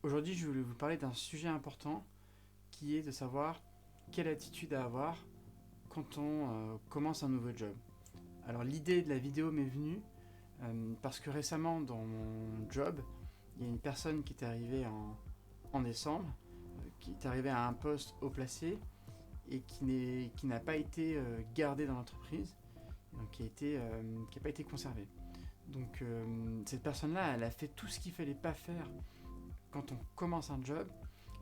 Aujourd'hui, je voulais vous parler d'un sujet important qui est de savoir quelle attitude à avoir quand on commence un nouveau job. Alors l'idée de la vidéo m'est venue parce que récemment dans mon job, il y a une personne qui est arrivée en décembre, qui est arrivée à un poste haut placé et qui n'a pas été gardée dans l'entreprise, donc qui n'a pas été conservée. Donc cette personne-là, elle a fait tout ce qu'il ne fallait pas faire quand on commence un job.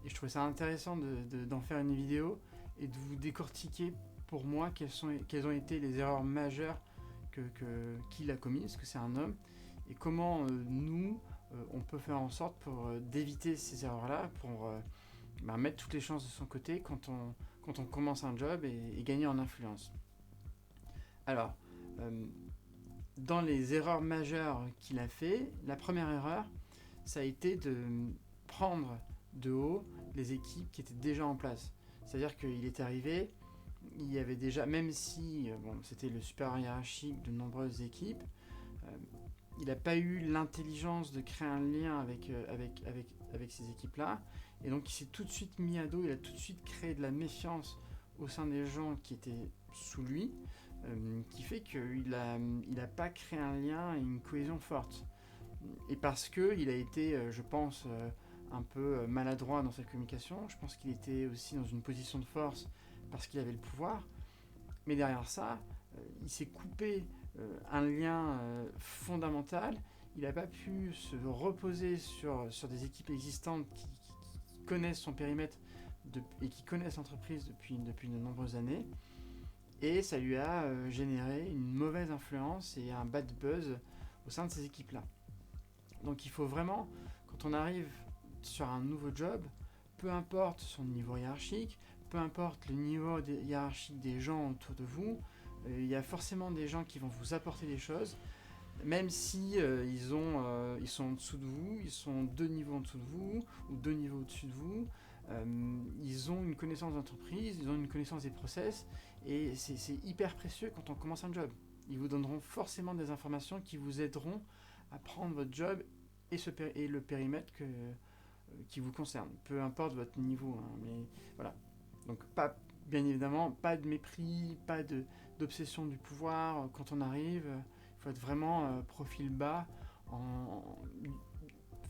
Et je trouvais ça intéressant d'en faire une vidéo et de vous décortiquer pour moi quelles ont été les erreurs majeures qu'il a commises, parce que c'est un homme, et comment nous, on peut faire en sorte pour d'éviter ces erreurs-là, pour mettre toutes les chances de son côté quand on commence un job et gagner en influence. Alors, euh, dans les erreurs majeures qu'il a fait, la première erreur, ça a été de prendre de haut les équipes qui étaient déjà en place. C'est-à-dire qu'il est arrivé, il y avait déjà, même si c'était le supérieur hiérarchique de nombreuses équipes, euh, il n'a pas eu l'intelligence de créer un lien avec ces équipes-là. Et donc il s'est tout de suite mis à dos, il a tout de suite créé de la méfiance au sein des gens qui étaient sous lui, qui fait qu'il n'a pas créé un lien et une cohésion forte. Et parce qu'il a été, je pense, un peu maladroit dans sa communication. Je pense qu'il était aussi dans une position de force parce qu'il avait le pouvoir. Mais derrière ça, il s'est coupé un lien fondamental. Il n'a pas pu se reposer sur des équipes existantes qui connaissent son périmètre et qui connaissent l'entreprise depuis de nombreuses années. Et ça lui a généré une mauvaise influence et un bad buzz au sein de ces équipes-là. Donc il faut vraiment, quand on arrive sur un nouveau job, peu importe son niveau hiérarchique, peu importe le niveau hiérarchique des gens autour de vous, il y a forcément des gens qui vont vous apporter des choses, même si ils sont en dessous de vous, ils sont 2 niveaux en dessous de vous, ou 2 niveaux au-dessus de vous, ils ont une connaissance d'entreprise, ils ont une connaissance des process, et c'est hyper précieux quand on commence un job. Ils vous donneront forcément des informations qui vous aideront à prendre votre job et le périmètre qui vous concerne, peu importe votre niveau. Hein, mais voilà. Donc bien évidemment, pas de mépris, pas d'obsession du pouvoir quand on arrive. Il faut être vraiment profil bas,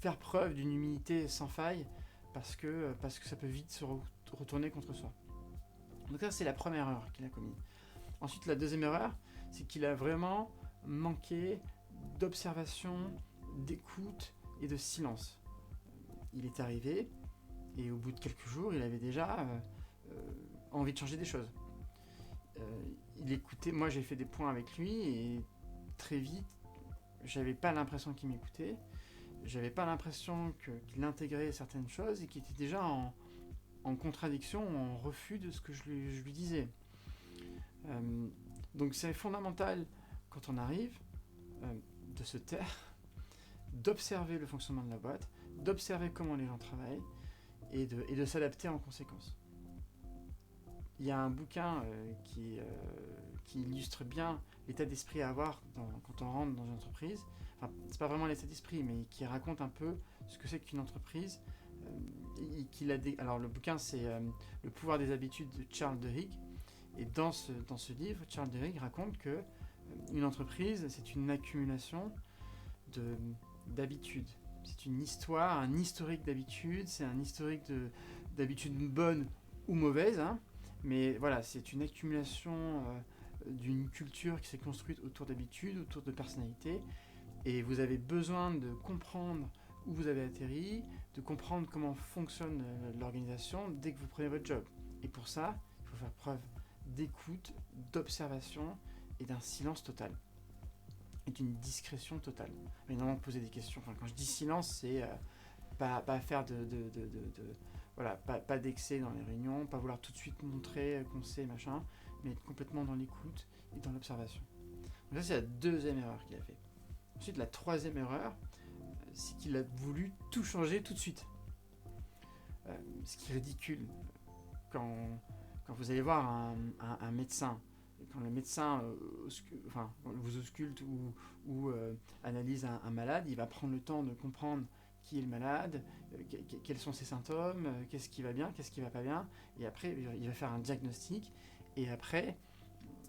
faire preuve d'une humilité sans faille, parce que ça peut vite se retourner contre soi. Donc ça, c'est la première erreur qu'il a commise. Ensuite, la deuxième erreur, c'est qu'il a vraiment manqué d'observation, d'écoute et de silence. Il est arrivé et au bout de quelques jours, il avait déjà envie de changer des choses. Il écoutait, moi j'ai fait des points avec lui et très vite, j'avais pas l'impression qu'il m'écoutait, j'avais pas l'impression qu'il intégrait certaines choses et qu'il était déjà en contradiction, en refus de ce que je lui disais. Euh, donc c'est fondamental quand on arrive de se taire, d'observer le fonctionnement de la boîte, d'observer comment les gens travaillent et de s'adapter en conséquence. Il y a un bouquin qui illustre bien l'état d'esprit à avoir quand on rentre dans une entreprise. Enfin, c'est pas vraiment l'état d'esprit, mais qui raconte un peu ce que c'est qu'une entreprise. Alors, le bouquin, c'est Le pouvoir des habitudes de Charles Duhigg. Et dans ce livre, Charles Duhigg raconte que une entreprise, c'est une accumulation d'habitudes. C'est une histoire, un historique d'habitudes, c'est un historique d'habitudes bonnes ou mauvaises, hein, mais voilà, c'est une accumulation d'une culture qui s'est construite autour d'habitudes, autour de personnalités, et vous avez besoin de comprendre où vous avez atterri, de comprendre comment fonctionne l'organisation dès que vous prenez votre job. Et pour ça, il faut faire preuve d'écoute, d'observation et d'un silence total. Et d'une discrétion totale. Évidemment, poser des questions. Enfin, quand je dis silence, c'est pas faire voilà, pas d'excès dans les réunions, pas vouloir tout de suite montrer qu'on sait, machin, mais être complètement dans l'écoute et dans l'observation. Donc ça, c'est la deuxième erreur qu'il a fait. Ensuite, la troisième erreur, c'est qu'il a voulu tout changer tout de suite. Ce qui est ridicule. Quand, quand vous allez voir un médecin, quand le médecin vous ausculte ou analyse un malade, il va prendre le temps de comprendre qui est le malade, quels sont ses symptômes, qu'est-ce qui va bien, qu'est-ce qui va pas bien, et après il va faire un diagnostic, et après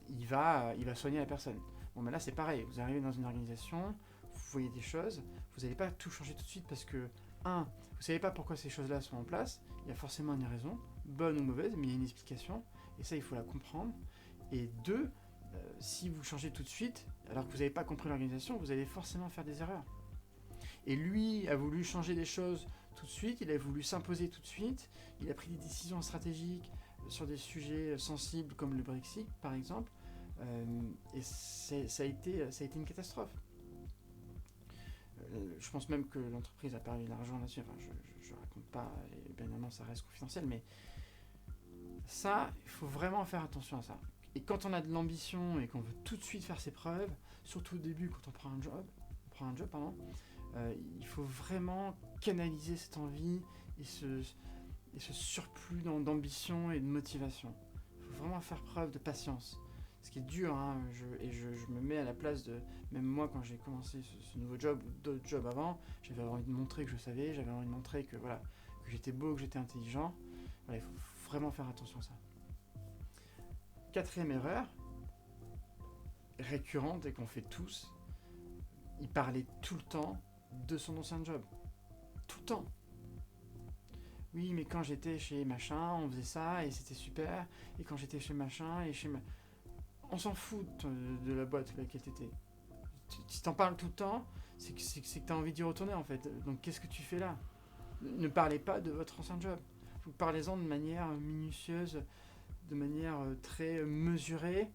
il va soigner la personne. Bon, mais là c'est pareil, vous arrivez dans une organisation, vous voyez des choses, vous n'allez pas tout changer tout de suite parce que, vous savez pas pourquoi ces choses-là sont en place, il y a forcément une raison, bonne ou mauvaise, mais il y a une explication, et ça il faut la comprendre. Et deux, si vous changez tout de suite, alors que vous n'avez pas compris l'organisation, vous allez forcément faire des erreurs. Et lui a voulu changer des choses tout de suite, il a voulu s'imposer tout de suite, il a pris des décisions stratégiques sur des sujets sensibles comme le Brexit par exemple, et ça a été une catastrophe. Je pense même que l'entreprise a perdu de l'argent là-dessus, enfin je raconte pas, et bien évidemment ça reste confidentiel, mais ça, il faut vraiment faire attention à ça. Et quand on a de l'ambition et qu'on veut tout de suite faire ses preuves, surtout au début quand on prend un job, il faut vraiment canaliser cette envie et ce surplus d'ambition et de motivation. Il faut vraiment faire preuve de patience. Ce qui est dur, hein, je me mets à la place de... Même moi, quand j'ai commencé ce nouveau job ou d'autres jobs avant, j'avais envie de montrer que je savais, j'avais envie de montrer que, voilà, que j'étais beau, que j'étais intelligent. Voilà, il faut vraiment faire attention à ça. Quatrième erreur, récurrente et qu'on fait tous, il parlait tout le temps de son ancien job. Tout le temps. Oui, mais quand j'étais chez machin, on faisait ça et c'était super. Et quand j'étais chez machin et chez... On s'en fout de la boîte dans laquelle t'étais. Si t'en parles tout le temps, c'est que t'as envie d'y retourner en fait. Donc qu'est-ce que tu fais là? Ne parlez pas de votre ancien job. Vous parlez-en de manière minutieuse, de manière très mesurée,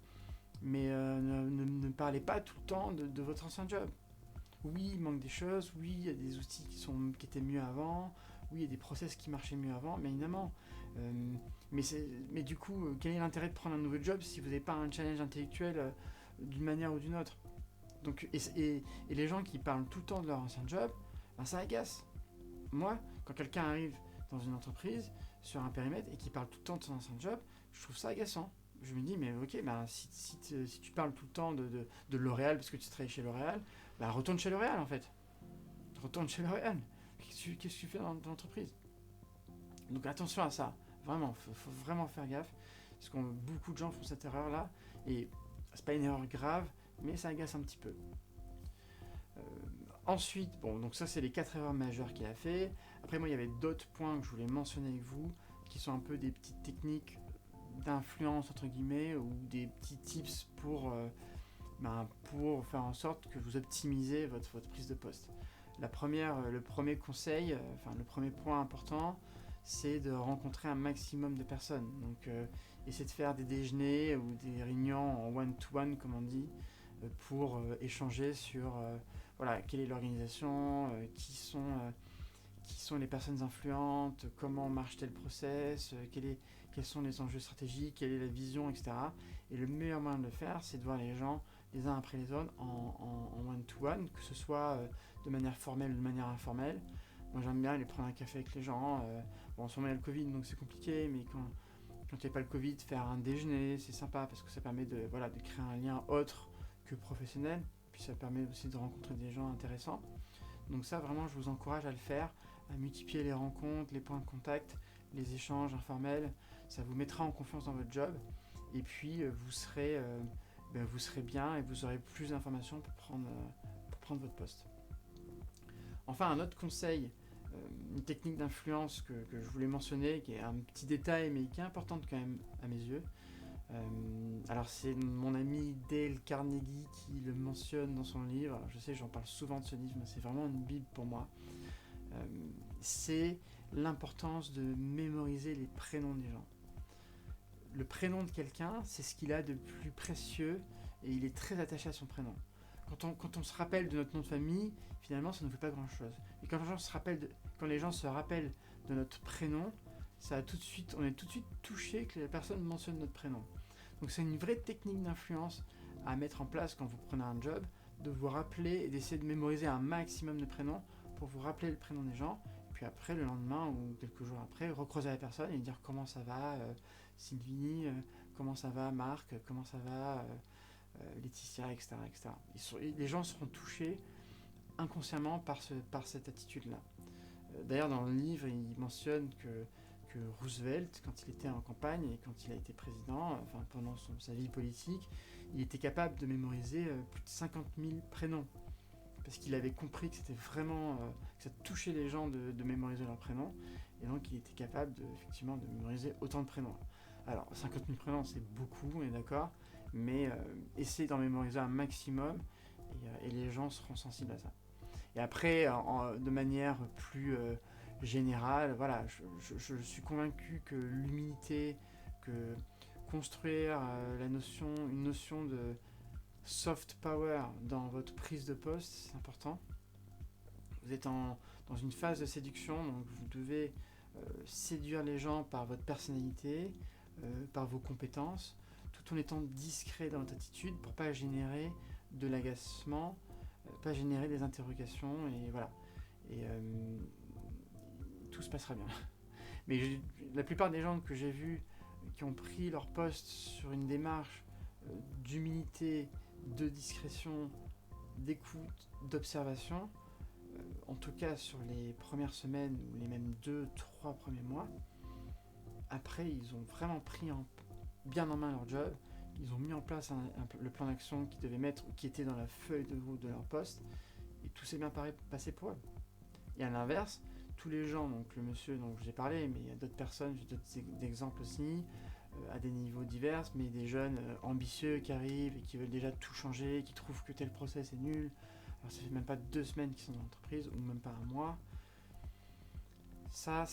mais ne parlez pas tout le temps de votre ancien job. Oui, il manque des choses, oui, il y a des outils qui étaient mieux avant, oui, il y a des process qui marchaient mieux avant, mais évidemment. Mais du coup, quel est l'intérêt de prendre un nouveau job si vous n'avez pas un challenge intellectuel d'une manière ou d'une autre? Donc, et les gens qui parlent tout le temps de leur ancien job, ben ça agace. Moi, quand quelqu'un arrive dans une entreprise, sur un périmètre, et qui parle tout le temps de son ancien job, je trouve ça agaçant. Je me dis, mais ok, ben, si tu parles tout le temps de L'Oréal, parce que tu travailles chez L'Oréal, ben, retourne chez L'Oréal en fait. Retourne chez L'Oréal. Qu'est-ce que tu fais dans l'entreprise? Donc attention à ça. Vraiment, faut vraiment faire gaffe. Parce que beaucoup de gens font cette erreur-là. Et c'est pas une erreur grave, mais ça agace un petit peu. Ensuite, bon, donc ça c'est les 4 erreurs majeures qu'il a fait. Après moi il y avait d'autres points que je voulais mentionner avec vous, qui sont un peu des petites techniques d'influence entre guillemets, ou des petits tips pour faire en sorte que vous optimisez votre prise de poste. Le premier conseil, le premier point important, c'est de rencontrer un maximum de personnes. Donc essayez de faire des déjeuners ou des réunions en one-to-one comme on dit, pour échanger sur quelle est l'organisation, qui sont les personnes influentes, comment marche tel process, quels sont les enjeux stratégiques, quelle est la vision, etc. Et le meilleur moyen de le faire, c'est de voir les gens les uns après les autres en one-to-one, que ce soit de manière formelle ou de manière informelle. Moi j'aime bien aller prendre un café avec les gens. En ce moment il y a le Covid donc c'est compliqué, mais quand il n'y a pas le Covid, faire un déjeuner, c'est sympa parce que ça permet de créer un lien autre que professionnel. Puis ça permet aussi de rencontrer des gens intéressants. Donc ça vraiment je vous encourage à le faire, à multiplier les rencontres, les points de contact, les échanges informels. Ça vous mettra en confiance dans votre job. Et puis vous serez bien et vous aurez plus d'informations pour prendre votre poste. Enfin, un autre conseil, une technique d'influence que je voulais mentionner, qui est un petit détail mais qui est importante quand même à mes yeux. Alors c'est mon ami Dale Carnegie qui le mentionne dans son livre. Alors, je sais, j'en parle souvent de ce livre, mais c'est vraiment une bible pour moi. C'est l'importance de mémoriser les prénoms des gens. Le prénom de quelqu'un, c'est ce qu'il a de plus précieux et il est très attaché à son prénom. Quand on se rappelle de notre nom de famille, finalement, ça ne fait pas grand-chose. Et quand les gens se rappellent de notre prénom, on est tout de suite touché que la personne mentionne notre prénom. Donc c'est une vraie technique d'influence à mettre en place quand vous prenez un job, de vous rappeler et d'essayer de mémoriser un maximum de prénoms pour vous rappeler le prénom des gens. Puis après, le lendemain ou quelques jours après, recroiser la personne et dire comment ça va Sylvie, comment ça va Marc, comment ça va Laetitia, etc. etc. Les gens seront touchés inconsciemment par cette attitude-là. D'ailleurs, dans le livre, il mentionne que Roosevelt, quand il était en campagne et quand il a été président, enfin pendant sa vie politique, il était capable de mémoriser plus de 50 000 prénoms. Parce qu'il avait compris que c'était vraiment que ça touchait les gens de mémoriser leurs prénoms, et donc il était capable effectivement de mémoriser autant de prénoms. Alors 50 000 prénoms c'est beaucoup, on est d'accord, mais essayez d'en mémoriser un maximum, et les gens seront sensibles à ça. Et après, de manière plus générale, voilà, je suis convaincu que l'humilité, que construire une notion de soft power dans votre prise de poste, c'est important. Vous êtes dans une phase de séduction, donc vous devez séduire les gens par votre personnalité, par vos compétences, tout en étant discret dans votre attitude pour pas générer de l'agacement, pas générer des interrogations, et voilà. Et tout se passera bien. Mais la plupart des gens que j'ai vus qui ont pris leur poste sur une démarche d'humilité, de discrétion, d'écoute, d'observation, en tout cas sur les premières semaines ou les mêmes 2-3 premiers mois, après ils ont vraiment pris bien en main leur job, ils ont mis en place le plan d'action qu'ils devaient mettre, qui était dans la feuille de route de leur poste, et tout s'est bien passé pour eux. Et à l'inverse, tous les gens, donc le monsieur dont j'ai parlé, mais il y a d'autres personnes, j'ai d'autres exemples aussi, à des niveaux divers, mais des jeunes ambitieux qui arrivent et qui veulent déjà tout changer, qui trouvent que tel process est nul. Alors ça fait même pas 2 semaines qu'ils sont dans l'entreprise, ou même pas un mois. Ça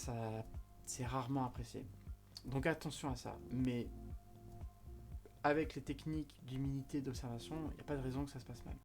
c'est rarement apprécié. Donc attention à ça. Mais avec les techniques d'humilité, d'observation, il n'y a pas de raison que ça se passe mal.